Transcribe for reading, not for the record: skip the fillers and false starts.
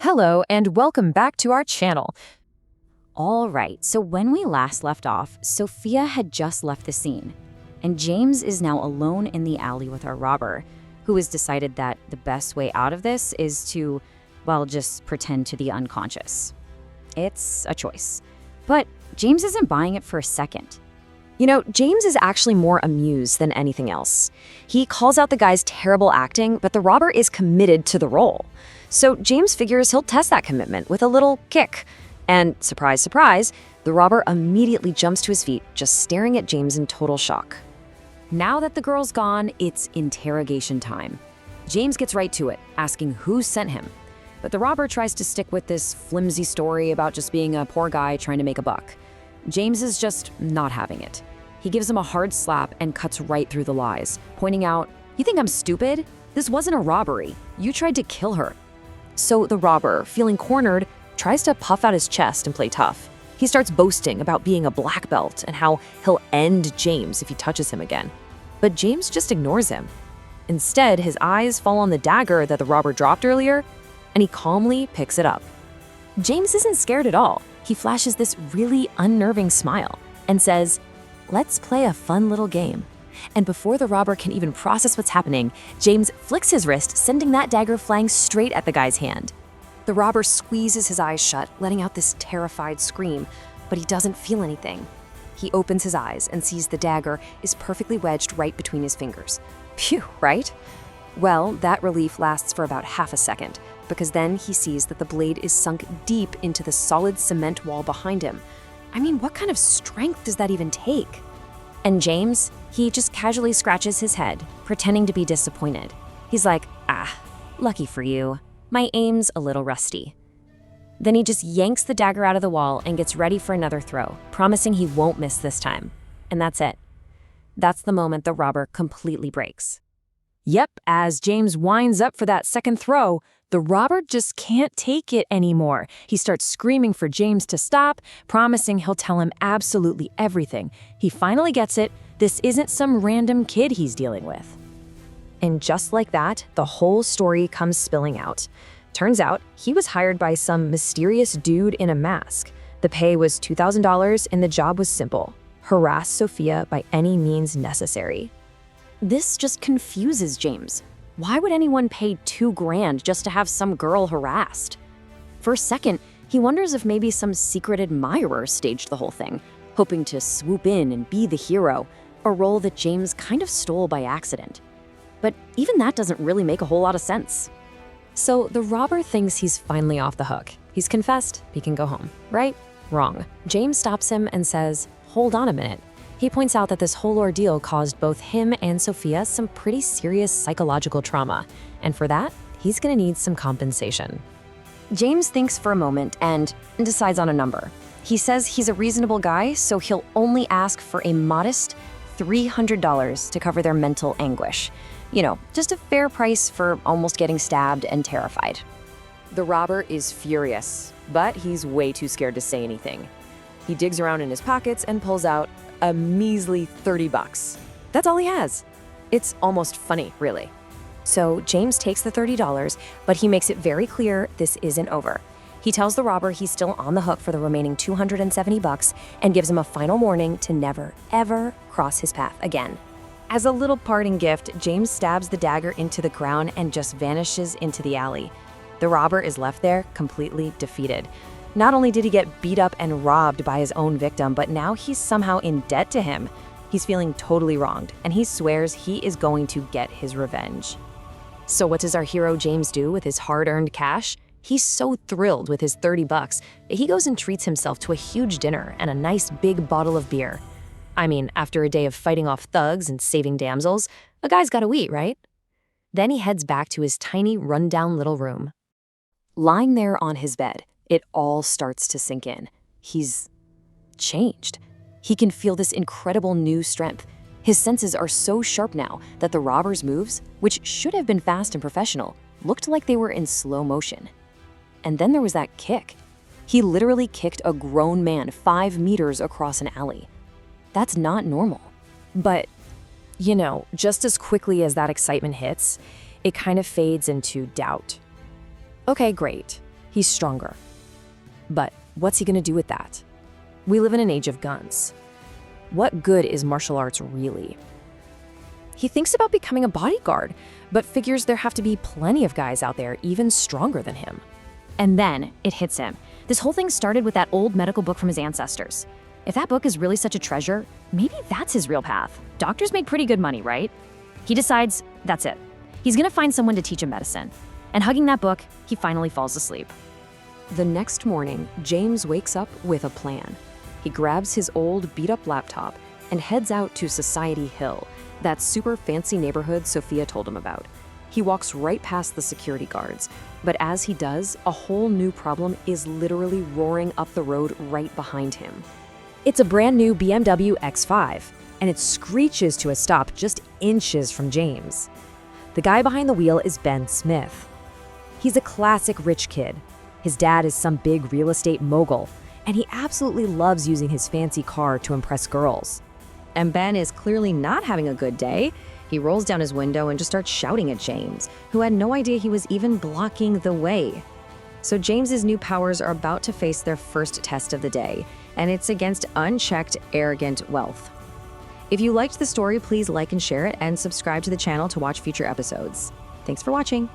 Hello and welcome back to our channel. All right, so when we last left off, Sophia had just left the scene, and James is now alone in the alley with our robber, who has decided that the best way out of this is to, well, just pretend to be unconscious. It's a choice. But James isn't buying it for a second. You know, James is actually more amused than anything else. He calls out the guy's terrible acting, but the robber is committed to the role. So James figures he'll test that commitment with a little kick. And surprise, surprise, the robber immediately jumps to his feet, just staring at James in total shock. Now that the girl's gone, it's interrogation time. James gets right to it, asking who sent him. But the robber tries to stick with this flimsy story about just being a poor guy trying to make a buck. James is just not having it. He gives him a hard slap and cuts right through the lies, pointing out, "You think I'm stupid? This wasn't a robbery. You tried to kill her." So the robber, feeling cornered, tries to puff out his chest and play tough. He starts boasting about being a black belt and how he'll end James if he touches him again. But James just ignores him. Instead, his eyes fall on the dagger that the robber dropped earlier, and he calmly picks it up. James isn't scared at all. He flashes this really unnerving smile and says, "Let's play a fun little game." And before the robber can even process what's happening, James flicks his wrist, sending that dagger flying straight at the guy's hand. The robber squeezes his eyes shut, letting out this terrified scream, but he doesn't feel anything. He opens his eyes and sees the dagger is perfectly wedged right between his fingers. Phew, right? Well, that relief lasts for about half a second, because then he sees that the blade is sunk deep into the solid cement wall behind him. I mean, what kind of strength does that even take? And James, he just casually scratches his head, pretending to be disappointed. He's like, lucky for you. My aim's a little rusty. Then he just yanks the dagger out of the wall and gets ready for another throw, promising he won't miss this time. And that's it. That's the moment the robber completely breaks. Yep, as James winds up for that second throw, the robber just can't take it anymore. He starts screaming for James to stop, promising he'll tell him absolutely everything. He finally gets it. This isn't some random kid he's dealing with. And just like that, the whole story comes spilling out. Turns out, he was hired by some mysterious dude in a mask. The pay was $2,000 and the job was simple: harass Sophia by any means necessary. This just confuses James. Why would anyone pay $2,000 just to have some girl harassed? For a second, he wonders if maybe some secret admirer staged the whole thing, hoping to swoop in and be the hero, a role that James kind of stole by accident. But even that doesn't really make a whole lot of sense. So the robber thinks he's finally off the hook. He's confessed, he can go home. Right? Wrong. James stops him and says, "Hold on a minute." He points out that this whole ordeal caused both him and Sophia some pretty serious psychological trauma, and for that, he's gonna need some compensation. James thinks for a moment and decides on a number. He says he's a reasonable guy, so he'll only ask for a modest $300 to cover their mental anguish. You know, just a fair price for almost getting stabbed and terrified. The robber is furious, but he's way too scared to say anything. He digs around in his pockets and pulls out a measly $30. That's all he has. It's almost funny, really. So James takes the $30, but he makes it very clear this isn't over. He tells the robber he's still on the hook for the remaining $270 and gives him a final warning to never, ever cross his path again. As a little parting gift, James stabs the dagger into the ground and just vanishes into the alley. The robber is left there completely defeated. Not only did he get beat up and robbed by his own victim, but now he's somehow in debt to him. He's feeling totally wronged, and he swears he is going to get his revenge. So what does our hero James do with his hard-earned cash? He's so thrilled with his $30 that he goes and treats himself to a huge dinner and a nice big bottle of beer. I mean, after a day of fighting off thugs and saving damsels, a guy's gotta eat, right? Then he heads back to his tiny, run-down little room. Lying there on his bed, it all starts to sink in. He's changed. He can feel this incredible new strength. His senses are so sharp now that the robber's moves, which should have been fast and professional, looked like they were in slow motion. And then there was that kick. He literally kicked a grown man 5 meters across an alley. That's not normal. But, you know, just as quickly as that excitement hits, it kind of fades into doubt. Okay, great. He's stronger. But what's he gonna do with that? We live in an age of guns. What good is martial arts really? He thinks about becoming a bodyguard, but figures there have to be plenty of guys out there even stronger than him. And then it hits him. This whole thing started with that old medical book from his ancestors. If that book is really such a treasure, maybe that's his real path. Doctors make pretty good money, right? He decides that's it. He's gonna find someone to teach him medicine. And hugging that book, he finally falls asleep. The next morning, James wakes up with a plan. He grabs his old beat-up laptop and heads out to Society Hill, that super fancy neighborhood Sophia told him about. He walks right past the security guards, but as he does, a whole new problem is literally roaring up the road right behind him. It's a brand new BMW X5, and it screeches to a stop just inches from James. The guy behind the wheel is Ben Smith. He's a classic rich kid. His dad is some big real estate mogul, and he absolutely loves using his fancy car to impress girls. And Ben is clearly not having a good day. He rolls down his window and just starts shouting at James, who had no idea he was even blocking the way. So James's new powers are about to face their first test of the day, and it's against unchecked, arrogant wealth. If you liked the story, please like and share it, and subscribe to the channel to watch future episodes. Thanks for watching.